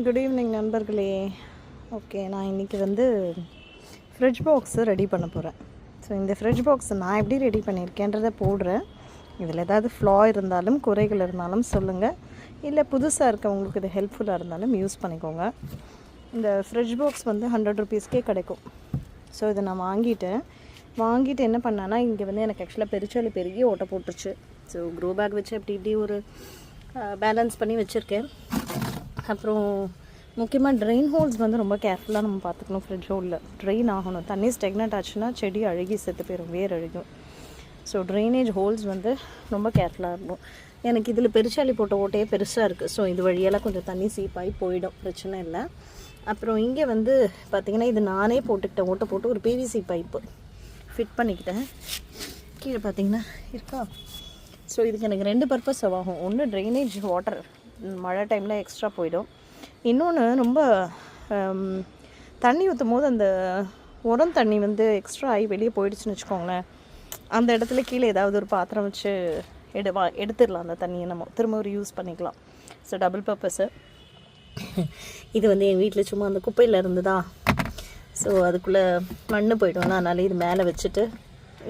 Good evening நண்பர்களே. Okay, நான் இன்றைக்கி ஃப்ரிட்ஜ் பாக்ஸு ரெடி பண்ண போகிறேன். ஸோ இந்த ஃப்ரிட்ஜ் பாக்ஸை நான் எப்படி ரெடி பண்ணியிருக்கேன்றதை போடுறேன். இதில் ஏதாவது ஃப்ளா இருந்தாலும் குறைகள் இருந்தாலும் சொல்லுங்கள், இல்லை புதுசாக இருக்கவங்களுக்கு இது ஹெல்ப்ஃபுல்லாக இருந்தாலும் யூஸ் பண்ணிக்கோங்க. இந்த ஃப்ரிட்ஜ் பாக்ஸ் 100 ருபீஸ்க்கே கிடைக்கும். ஸோ இதை நான் வாங்கிட்டு என்ன பண்ணேன்னா, இங்கே எனக்கு ஆக்சுவலாக பெருச்சாலி பெரிய ஓட்டை போட்டுருச்சு. ஸோ க்ரோ பேக் வச்சு இப்படி ஒரு பேலன்ஸ் பண்ணி வச்சுருக்கேன். அப்புறம் முக்கியமாக ட்ரெயின் ஹோல்ஸ் ரொம்ப கேர்ஃபுல்லாக நம்ம பார்த்துக்கணும். ஃப்ரிட்ஜ் ஹோலில் ட்ரெயின் ஆகணும். தண்ணி ஸ்டெக்னட் ஆச்சுன்னா செடி அழுகி செத்து போயிடும், வேர் அழுகும். ஸோ ட்ரைனேஜ் ஹோல்ஸ் ரொம்ப கேர்ஃபுல்லாக இருக்கும். எனக்கு இதில் பெருச்சாலி போட்ட ஓட்டையே பெருசாக இருக்குது. ஸோ இது வழியெல்லாம் கொஞ்சம் தண்ணி சீப்பாகி போயிடும், பிரச்சனை இல்லை. அப்புறம் இங்கே பார்த்திங்கன்னா இது நானே போட்டுக்கிட்டேன். ஓட்டை போட்டு ஒரு பிவிசி பைப்பு ஃபிட் பண்ணிக்கிட்டேன். கீழே பார்த்திங்கன்னா இருக்கா. ஸோ இதுக்கு எனக்கு 2 பர்பஸ் ஆகும். ஒன்று ட்ரைனேஜ் வாட்டர் மழை டைமில் எக்ஸ்ட்ரா போயிடும். இன்னொன்று ரொம்ப தண்ணி ஊற்றும் போது அந்த உரம் தண்ணி எக்ஸ்ட்ரா ஆகி வெளியே போயிடுச்சுன்னு வச்சுக்கோங்களேன், அந்த இடத்துல கீழே ஏதாவது ஒரு பாத்திரம் வச்சு எடுத்துடலாம். அந்த தண்ணியை நம்ம திரும்ப ஒரு யூஸ் பண்ணிக்கலாம். So double purpose. இது என் வீட்டில் சும்மா அந்த குப்பையில் இருந்துதா. ஸோ அதுக்குள்ளே மண் போய்ட்டோம்னா, அதனால் இது மேலே வச்சுட்டு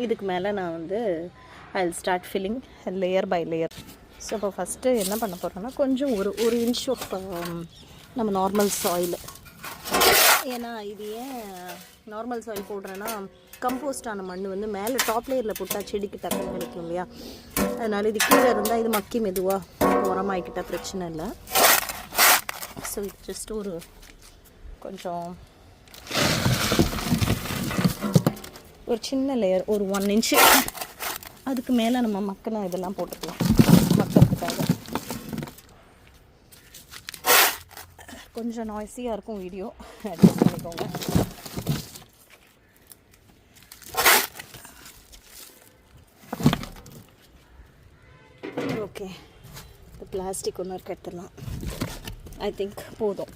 இதுக்கு மேலே நான் I will start filling layer by layer. So இப்போ ஃபஸ்ட்டு என்ன பண்ண போகிறோன்னா, கொஞ்சம் ஒரு இன்ச் ஆஃப் நம்ம நார்மல் சாயில். ஏன்னா இது ஏன் நார்மல் சாயில் போடுறேன்னா, கம்போஸ்டான மண் மேலே டாப் லேயரில் போட்டால் செடிக்கு டக்குன்னு கிடைக்கும் இல்லையா. அதனால் இது கீழே இருந்தால் இது மக்கி மெதுவாக உரமாகிக்கிட்டால் பிரச்சனை இல்லை. ஸோ இது ஜஸ்ட் கொஞ்சம் ஒரு சின்ன லேயர், ஒரு 1 இன்ச்சு. அதுக்கு மேலே நம்ம மக்கள் இதெல்லாம் போட்டுக்கலாம். மக்களுக்காக கொஞ்சம் நாய்ஸியாக இருக்கும் வீடியோ, அட்ஜஸ்ட் பண்ணிக்கோங்க. ஓகே, இந்த பிளாஸ்டிக் ஒன்று இருக்க எடுத்துடலாம். ஐ திங்க் போதும்.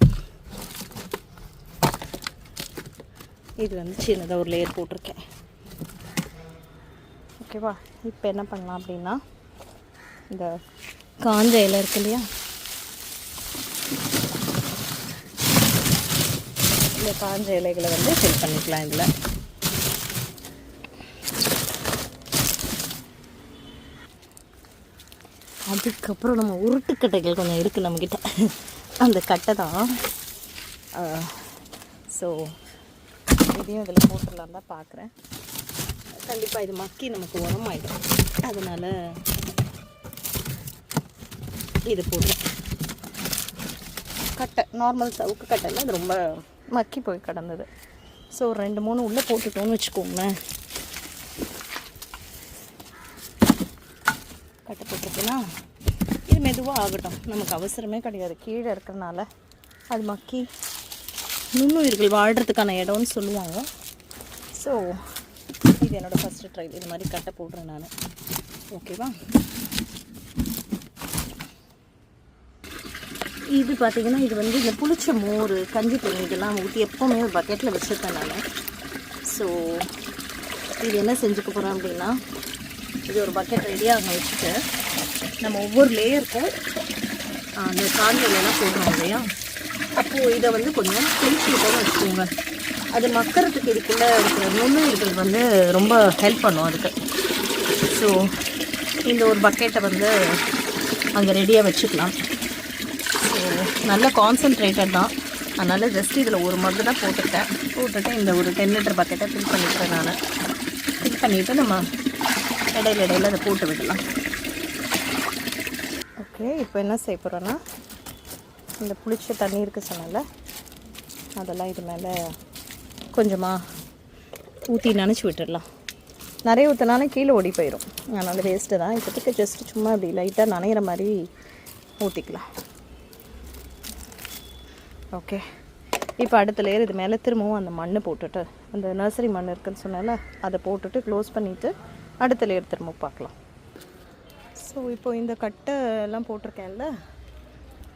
இது சின்னதாக ஒரு லேயர் போட்டிருக்கேன். ஓகேவா. இப்போ என்ன பண்ணலாம் அப்படின்னா, இந்த காஞ்ச இலை இருக்கு இல்லையா, இந்த காஞ்ச இலைகளை ஃபில் பண்ணிக்கலாம் இதில். அதுக்கப்புறம் நம்ம உருட்டுக்கட்டைகள் கொஞ்சம் இருக்குது நம்மக்கிட்ட, அந்த கட்டை தான். ஸோ இதையும் இதில் போட்டுடலாம் தான் பார்க்குறேன். கண்டிப்பாக இது மக்கி நமக்கு உரமாயிடும். அதனால் இது போடுறேன். கட்டை நார்மல் சவுக்கு கட்டையில் அது ரொம்ப மக்கி போய் கிடந்தது. ஸோ 2-3 உள்ளே போட்டுட்டோன்னு வச்சுக்கோங்களேன். கட்டை போட்டுருக்குன்னா இது மெதுவாக ஆகட்டும், நமக்கு அவசரமே கிடையாது. கீழே இருக்கிறனால அது மக்கி நுண்ணுயிர்கள் வாழ்கிறதுக்கான இடம்னு சொல்லுவாங்க. ஸோ இது என்னோடய ஃபஸ்ட்டு ட்ரை. இது மாதிரி கட்டை போடுறேன் நான். ஓகேவா. இது பார்த்திங்கன்னா, இது இந்த புளிச்ச மோர், கஞ்சி தண்ணி இதெல்லாம் ஊற்றி எப்போவுமே ஒரு பக்கெட்டில் வச்சுருப்பேன் நான். ஸோ இது என்ன செஞ்சுக்க போகிறோம் அப்படின்னா, இது ஒரு பக்கெட் ரெடியாக வச்சுட்டு நம்ம ஒவ்வொரு லேயருக்கும் அந்த காஞ்சலாம் போடுறோம் இல்லையா, அப்போது இதை கொஞ்சம் குளிச்சு விட்டோன்னு வச்சுக்கோங்க. அது மக்கறதுக்கு இதுக்குள்ளே இருக்கிற நுண்ணுயிர்கள் ரொம்ப ஹெல்ப் பண்ணும் அதுக்கு. ஸோ இந்த ஒரு பக்கெட்டை அங்கே ரெடியாக வச்சுக்கலாம். ஸோ நல்ல கான்சன்ட்ரேட்டட் தான். அதனால் ஜஸ்ட் இதில் ஒரு மக்கு தான் போட்டுட்டு இந்த ஒரு 10 லிட்டர் பக்கெட்டை ஃபில் பண்ணிக்கிறேன் நான். ஃபில் பண்ணிவிட்டு நம்ம இடையில அதை போட்டு விடலாம். ஓகே, இப்போ என்ன செய்ய போகிறோன்னா, இந்த புளிச்ச தண்ணி இருக்குது சொன்னால அதெல்லாம் இது மேலே கொஞ்சமாக ஊற்றி நனைச்சி விட்டுடலாம். நிறைய ஊற்றினாலும் கீழே ஓடி போயிடும், அதனால் வேஸ்ட்டு தான். இப்போதைக்கு ஜஸ்ட்டு சும்மா அப்படி லைட்டாக நனைகிற மாதிரி ஊற்றிக்கலாம். ஓகே, இப்போ அடுத்த லேயர் இது மேலே திரும்பவும் அந்த மண் போட்டுட்டு, அந்த நர்சரி மண் இருக்குதுன்னு சொன்னால அதை போட்டுட்டு க்ளோஸ் பண்ணிவிட்டு அடுத்த லேயர் திரும்ப பார்க்கலாம். ஸோ இப்போ இந்த கட்டை எல்லாம் போட்டிருக்கேன்ல,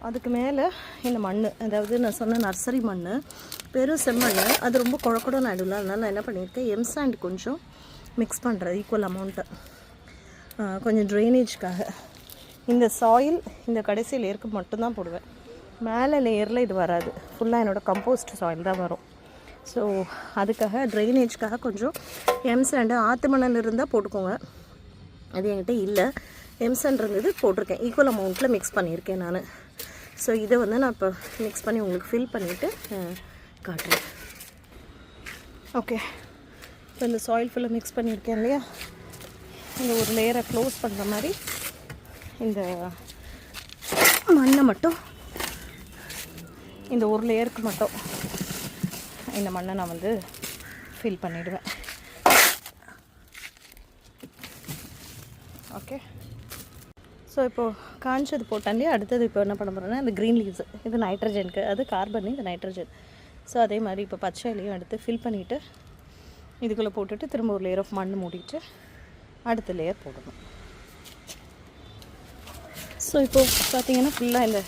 அதுக்கு மேலே இந்த மண், அதாவது நான் சொன்ன நர்சரி மண், பெரும் செம்மண், அது ரொம்ப குழக்கூடம் ஆகிடும்ல. அதனால் நான் என்ன பண்ணியிருக்கேன், எம்சாண்ட் கொஞ்சம் மிக்ஸ் பண்ணுறேன், ஈக்குவல் அமௌண்ட்டை, கொஞ்சம் ட்ரைனேஜ்க்காக. இந்த சாயில் இந்த கடைசி லேயருக்கு மட்டும்தான் போடுவேன். மேலே லேயரில் இது வராது, ஃபுல்லாக என்னோடய கம்போஸ்ட் சாயில் தான் வரும். ஸோ அதுக்காக ட்ரைனேஜ்க்காக கொஞ்சம் எம்சாண்டு ஆற்று மணல் இருந்தால் போட்டுக்கோங்க. அது என்கிட்ட இல்லை, எம்சாண்ட் இருந்தது போட்டிருக்கேன். ஈக்குவல் அமௌண்ட்டில் மிக்ஸ் பண்ணியிருக்கேன் நான். ஸோ இதை வந்து நான் இப்போ மிக்ஸ் பண்ணி உங்களுக்கு ஃபில் பண்ணிவிட்டு காட்டுறேன். ஓகே, இப்போ இந்த சாயில் ஃபுல்லாக மிக்ஸ் பண்ணியிருக்கேன் இல்லையா, இந்த ஒரு லேயரை க்ளோஸ் பண்ணுற மாதிரி இந்த மண்ணை மட்டும், இந்த ஒரு லேயருக்கு மட்டும் இந்த மண்ணை நான் வந்து ஃபில் பண்ணிவிடுவேன். ஓகே, ஸோ இப்போது காஞ்சது போட்டாண்டே அடுத்தது இப்போ என்ன பண்ண போகிறேன்னா இந்த க்ரீன் லீவ்ஸு, இது நைட்ரஜனுக்கு, அது கார்பன், இது நைட்ரஜன். ஸோ அதே மாதிரி இப்போ பச்சை இலையும் எடுத்து ஃபில் பண்ணிவிட்டு இதுக்குள்ளே போட்டுட்டு திரும்ப ஒரு லேயர் ஆஃப் மண் மூடிட்டு அடுத்த லேயர் போடணும். ஸோ இப்போது பார்த்தீங்கன்னா ஃபுல்லாக இந்த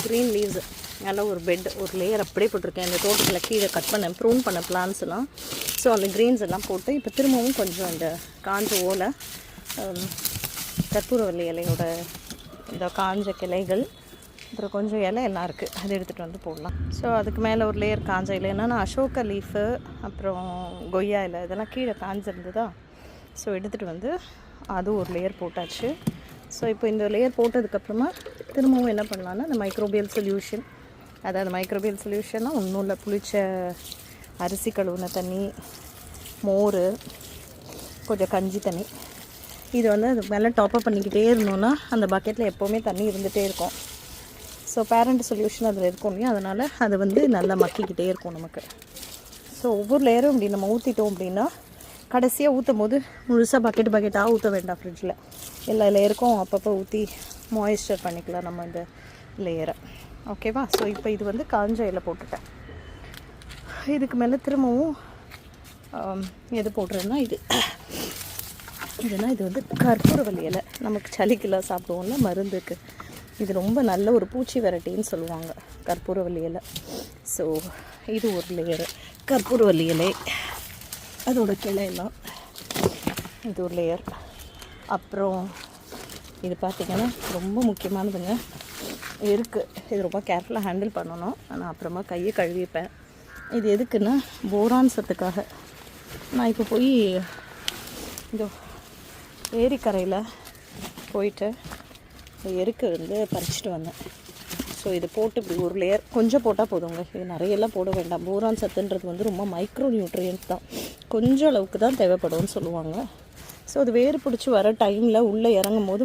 க்ரீன் லீவ்ஸு நல்லா ஒரு பெட், ஒரு லேயர் அப்படியே போட்டிருக்கேன். இந்த தோட்டத்தில் கீழே கட் பண்ண ப்ரூன் பண்ண பிளான்ஸ்லாம். ஸோ அந்த க்ரீன்ஸ் எல்லாம் போட்டு இப்போ திரும்பவும் கொஞ்சம் இந்த காஞ்ச ஓலை, கற்பூரவல்லி இலையோட இந்த காஞ்ச கிளைகள், அப்புறம் கொஞ்சம் இலை எல்லாம் இருக்குது, அதை எடுத்துகிட்டு வந்து போடலாம். ஸோ அதுக்கு மேலே ஒரு லேயர் காஞ்ச இலை, என்னென்னா அசோகா லீஃபு அப்புறம் கொய்யா இலை இதெல்லாம் கீழே காஞ்சிருந்ததா. ஸோ எடுத்துகிட்டு வந்து அது ஒரு லேயர் போட்டாச்சு. ஸோ இப்போ இந்த லேயர் போட்டதுக்கப்புறமா திரும்பவும் என்ன பண்ணலான்னா இந்த மைக்ரோபியல் சொல்யூஷன், அதாவது மைக்ரோபியல் சொல்யூஷன்னா ஒன்றும் இல்லை, புளிச்ச அரிசி கழுவுன தண்ணி, மோர், கொஞ்சம் கஞ்சி தண்ணி, இது வந்து அது மேலே டாப்அப் பண்ணிக்கிட்டே இருந்தோன்னா அந்த பக்கெட்டில் எப்போவுமே தண்ணி இருந்துகிட்டே இருக்கும். ஸோ பேரண்ட் சொல்யூஷன் அதில் இருக்கும் இல்லையா, அதனால் அது வந்து நல்லா மக்கிக்கிட்டே இருக்கும் நமக்கு. ஸோ ஒவ்வொரு லேயரும் இப்படி நம்ம ஊற்றிட்டோம் அப்படின்னா கடைசியாக ஊற்றும் போது முழுசாக பக்கெட்டாக ஊற்ற வேண்டாம். ஃப்ரிட்ஜில் எல்லா லேயருக்கும் அப்பப்போ ஊற்றி மாய்ஸ்சர் பண்ணிக்கலாம் நம்ம இந்த லேயரை. ஓகேவா? ஸோ இப்போ இது வந்து காஞ்ச இலை போட்டுட்டேன். இதுக்கு மேலே திரும்பவும் எது போடுறேன்னா இதுனா இது வந்து கற்பூரவல்லி இலை, நமக்கு சளிக்கெல்லாம் சாப்பிடுவோம்ல மருந்துக்கு. இது ரொம்ப நல்ல ஒரு பூச்சி வெரைட்டின்னு சொல்லுவாங்க கற்பூரவல்லி இலை. ஸோ இது ஒரு லேயரு கற்பூரவல்லி இலை, அதோட கிளையெல்லாம் இது ஒரு லேயர். அப்புறம் இது பார்த்திங்கன்னா ரொம்ப முக்கியமானதுங்க, இருக்குது. இது ரொம்ப கேர்ஃபுல்லாக ஹேண்டில் பண்ணணும். நான் அப்புறமா கையை கழுவிப்பேன். இது எதுக்குன்னா போரான் சத்துக்காக. நான் இப்போ போய் இந்த ஏரிக்கரையில் போயிட்டு எருக்கு வந்து பறிச்சிட்டு வந்தேன். ஸோ இது போட்டு இப்படி ஒரு லேயர் கொஞ்சம் போட்டால் போதுங்க, இது நிறையெல்லாம் போட வேண்டாம். போரான் சத்துன்றது வந்து ரொம்ப மைக்ரோ நியூட்ரியன்ஸ் தான், கொஞ்சம் அளவுக்கு தான் தேவைப்படும்னு சொல்லுவாங்க. ஸோ அது வேறு பிடிச்சி வர டைமில் உள்ளே இறங்கும் போது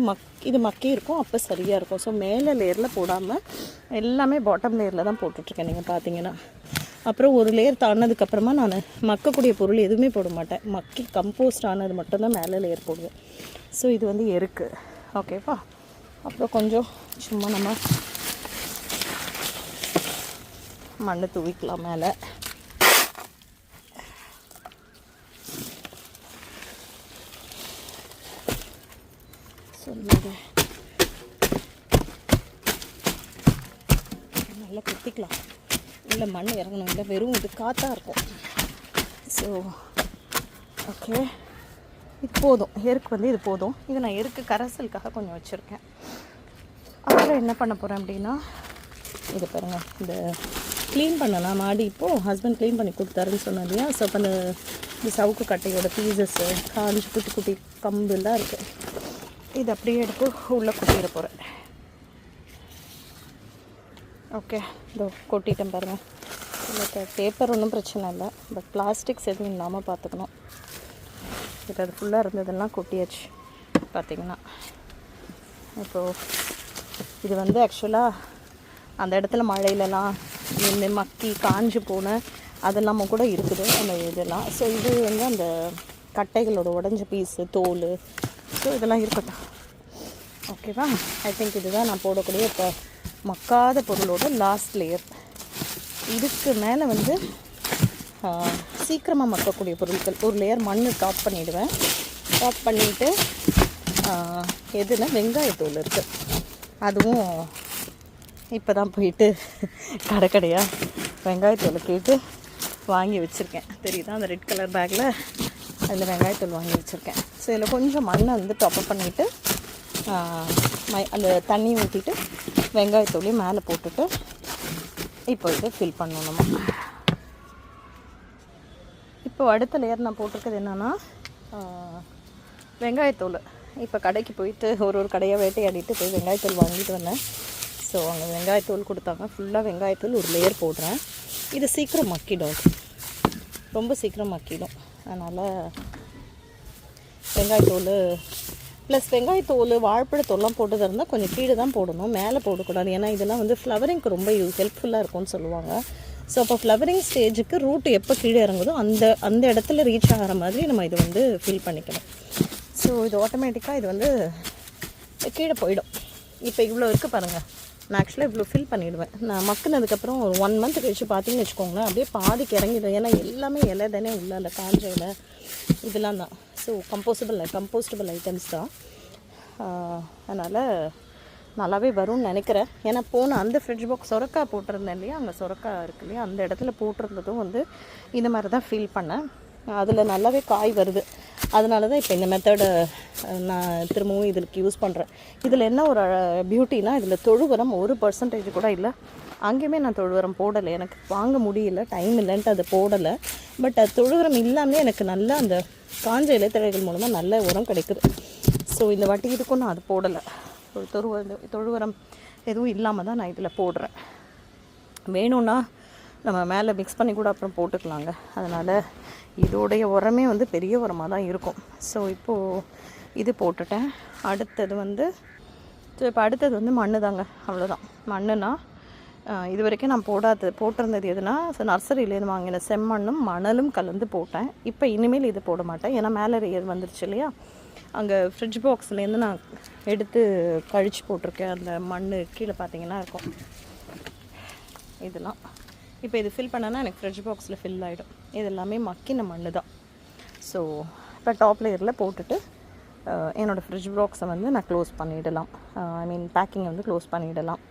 இது மக்கி இருக்கும், அப்போ சரியாக இருக்கும். ஸோ மேலே லேயரில் போடாமல் எல்லாமே பாட்டம் லேயரில் தான் போட்டுட்ருக்கேன் நீங்கள் பார்த்தீங்கன்னா. அப்புறம் ஒரு லேயர் தாண்டினதுக்கப்புறமா நான் மக்கக்கூடிய பொருள் எதுவுமே போட மாட்டேன், மக்கி கம்போஸ்ட் ஆனது மட்டும்தான் மேலே லேயர் போடுவேன். ஸோ இது வந்து எருக்கு. ஓகேவா? அப்புறம் கொஞ்சம் சும்மா நம்ம மண்ணை தூவிக்கலாம் மேலே. சொல்லுங்க, நல்லா குத்திக்கலாம். இல்லை மண் இறங்கணும், இல்லை வெறும் இது காற்றாக இருக்கும். ஸோ ஓகே, இது போதும். எருக்கு வந்து இது போதும். இது நான் எருக்கு கரைசலுக்காக கொஞ்சம் வச்சுருக்கேன். அப்புறம் என்ன பண்ண போகிறேன் அப்படின்னா, இது பாருங்கள், இந்த க்ளீன் பண்ணலாம் மாடி. இப்போது ஹஸ்பண்ட் க்ளீன் பண்ணி கொடுத்தாருன்னு சொன்னேன் இல்லையா. ஸோ அப்போ இந்த சவுக்கு கட்டையோட பீசஸ்ஸு காஞ்சி குட்டி குட்டி கம்புலாம் இருக்குது. இது அப்படியே எடுத்து உள்ளே கொட்டிட போகிறேன். ஓகே, இதோ கொட்டிட்டேன் பாருங்கள். இல்லை பேப்பர் ஒன்றும் பிரச்சனை இல்லை, பட் பிளாஸ்டிக்ஸ் எதுவும் இல்லாமல் பார்த்துக்கணும். இப்போ அது ஃபுல்லாக இருந்ததெல்லாம் கொட்டியாச்சு பார்த்திங்கன்னா. இப்போது இது வந்து ஆக்சுவலாக அந்த இடத்துல மழையிலலாம் இந்த மக்கி காஞ்சி போன அதெல்லாமும் கூட இருக்குது அந்த இதெல்லாம். ஸோ இது வந்து அந்த கட்டைகளோட உடஞ்ச பீஸு, தோல், ஸோ இதெல்லாம் இருக்கட்டும். ஓகேவா? ஐ திங்க் இதுதான் நான் போடக்கூடிய இப்போ மக்காத பொருளோட லாஸ்ட் லேயர். இதுக்கு மேலே வந்து சீக்கிரமாக மக்கக்கூடிய பொருட்கள் ஒரு லேயர் மண் டாப் பண்ணிவிடுவேன். டாப் பண்ணிவிட்டு எதுனா வெங்காயத்தூள் இருக்குது, அதுவும் இப்போ தான் போயிட்டு கடையாக வெங்காயத்தூள் கேட்டு வாங்கி வச்சுருக்கேன். தெரியுதா அந்த ரெட் கலர் பேக்கில், அதில் வெங்காயத்தூள் வாங்கி வச்சுருக்கேன். ஸோ இதில் கொஞ்சம் மண்ணை வந்து டாப்அப் பண்ணிவிட்டு அந்த தண்ணி ஊற்றிட்டு வெங்காயத்தூளையும் மேலே போட்டுட்டு இப்போ இதை ஃபில் பண்ணணும் நம்ம. இப்போ அடுத்த லேயர் நான் போட்டிருக்கிறது என்னென்னா வெங்காயத்தூள். இப்போ கடைக்கு போயிட்டு ஒரு கடையாக வேட்டையாடிட்டு போய் வெங்காயத்தூள் வாங்கிட்டு வந்தேன். ஸோ அங்கே வெங்காயத்தூள் கொடுத்தாங்க. ஃபுல்லாக வெங்காயத்தூள் ஒரு லேயர் போடுறேன். இது சீக்கிரம் மக்கிடும், ரொம்ப சீக்கிரம் மக்கிடும். அதனால் வெங்காயத்தூள் ப்ளஸ் வெங்காயத்தோல் வாழைப்பழத்தோல்லாம் போட்டதாக இருந்தால் கொஞ்சம் கீழே தான் போடணும், மேலே போடக்கூடாது. ஏன்னா இதெல்லாம் வந்து ஃப்ளவரிங்க்கு ரொம்ப ஹெல்ப்ஃபுல்லாக இருக்கும்னு சொல்லுவாங்க. ஸோ அப்போ ஃப்ளவரிங் ஸ்டேஜுக்கு ரூட் எப்போ கீழே இறங்குதோ அந்த இடத்துல ரீச் ஆகிற மாதிரி நம்ம இது வந்து ஃபில் பண்ணிக்கணும். ஸோ இது ஆட்டோமேட்டிக்காக இது வந்து கீழே போயிடும். இப்போ இவ்வளோ இருக்குது பாருங்கள். நான் ஆக்சுவலாக இவ்வளோ ஃபில் பண்ணிவிடுவேன். நான் மக்குனதுக்கப்புறம் ஒரு 1 month கழிச்சு பார்த்தீங்கன்னு வச்சுக்கோங்களேன், அப்படியே பாதிக்கு இறங்கிடும். ஏன்னா எல்லாமே இலை தானே உள்ள, அந்த காஞ்ச இலை இதெல்லாம் தான். ஸோ கம்போஸ்டபிள் ஐட்டம்ஸ் தான். அதனால் நல்லாவே வரும்னு நினைக்கிறேன். ஏன்னா போன அந்த ஃப்ரிட்ஜ் பாக்ஸ் சொரக்காய் போட்டிருந்தேன் இல்லையா, அங்கே சொரக்காய் இருக்கு இல்லையா, அந்த இடத்துல போட்டிருந்ததும் வந்து இந்த மாதிரி தான் ஃபீல் பண்ணேன். அதில் நல்லாவே காய் வருது. அதனால தான் இப்போ இந்த மெத்தடை நான் திரும்பவும் இதுக்கு யூஸ் பண்ணுறேன். இதில் என்ன ஒரு பியூட்டினா, இதில் தொழு உரம் 1% கூட இல்லை. அங்கேயுமே நான் தொழு உரம் போடலை, எனக்கு வாங்க முடியல, டைம் இல்லைன்ட்டு அதை போடலை. பட் அது தொழு உரம் இல்லாமல் எனக்கு நல்லா அந்த காஞ்ச இலைத்தழைகள் மூலமாக நல்ல உரம் கிடைக்குது. ஸோ இந்த வாட்டி இதுக்கும் நான் அது போடலை. ஒரு தொழு உரம் எதுவும் இல்லாமல் தான் நான் இதில் போடுறேன். வேணும்னா நம்ம மேலே மிக்ஸ் பண்ணி கூட அப்புறம் போட்டுக்கலாங்க. அதனால் இதோடைய உரமே வந்து பெரிய உரமாக தான் இருக்கும். ஸோ இப்போது இது போட்டுட்டேன். அடுத்தது வந்து மண் தாங்க, அவ்வளோதான். மண்ணுனா இது வரைக்கும் நான் போட்டிருந்தது எதுனா நர்சரியிலேருந்து வாங்கின செம்மண்ணும் மணலும் கலந்து போட்டேன். இப்போ இனிமேல் இது போட மாட்டேன். ஏன்னா மேலே இது வந்துருச்சு இல்லையா, அங்கே ஃப்ரிட்ஜ் பாக்ஸ்லேருந்து நான் எடுத்து கழிச்சு போட்டிருக்கேன். அந்த மண் கீழே பார்த்தீங்கன்னா இருக்கும் இதெல்லாம். இப்போ இது ஃபில் பண்ணனா எனக்கு ஃப்ரிட்ஜ் பாக்ஸில் ஃபில் ஆகிடும். இது எல்லாமே மக்கின மண் தான். ஸோ இப்போ டாப் லேயரில் போட்டுட்டு என்னோடய ஃப்ரிட்ஜ் பாக்ஸை வந்து நான் க்ளோஸ் பண்ணிடலாம். பேக்கிங்கை வந்து க்ளோஸ் பண்ணிடலாம்.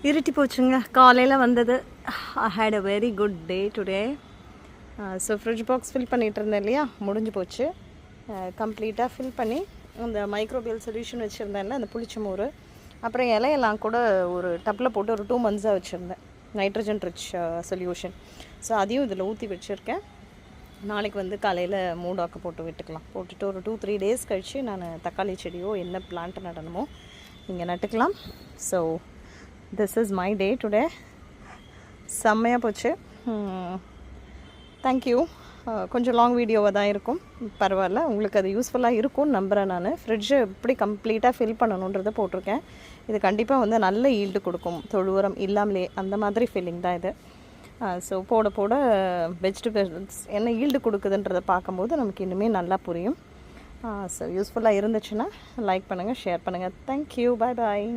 இருட்டி போச்சுங்க, காலையில் வந்தது. I had a very good day today. So fridge box fill பண்ணிகிட்டு இருந்தேன் இல்லையா, முடிஞ்சு போச்சு. கம்ப்ளீட்டாக ஃபில் பண்ணி அந்த மைக்ரோபியல் சொல்யூஷன் வச்சுருந்தேன்ல, அந்த புளிச்ச மோர், அப்புறம் இலையெல்லாம் கூட ஒரு டப்பில் போட்டு ஒரு 2 months வச்சுருந்தேன், நைட்ரஜன் ரிச் சொல்யூஷன். ஸோ அதையும் இதில் ஊற்றி வச்சுருக்கேன். நாளைக்கு வந்து காலையில் மூடாக்க போட்டு விட்டுக்கலாம். போட்டுட்டு ஒரு 2-3 days கழித்து நான் தக்காளி செடியோ என்ன பிளான்ட் நடணுமோ இங்கே நட்டுக்கலாம். So this is my day today. செம்மையாக போச்சு. தேங்க்யூ. கொஞ்சம் லாங் வீடியோவாக தான் இருக்கும், பரவாயில்ல. உங்களுக்கு அது யூஸ்ஃபுல்லாக இருக்கும்னு நம்புகிறேன். நான் ஃப்ரிட்ஜை எப்படி கம்ப்ளீட்டாக ஃபில் பண்ணணுன்றதை போட்டிருக்கேன். இது கண்டிப்பாக வந்து நல்ல ஈல்டு கொடுக்கும், தொழு உரம் இல்லாமலே. அந்த மாதிரி ஃபீலிங் தான் இது. ஸோ போட வெஜிடபிள்ஸ் என்ன ஈல்டு கொடுக்குதுன்றதை பார்க்கும்போது நமக்கு இன்னுமே நல்லா புரியும். ஸோ யூஸ்ஃபுல்லாக இருந்துச்சுன்னா லைக் பண்ணுங்கள், ஷேர் பண்ணுங்கள். தேங்க்யூ. பாய் பாய்.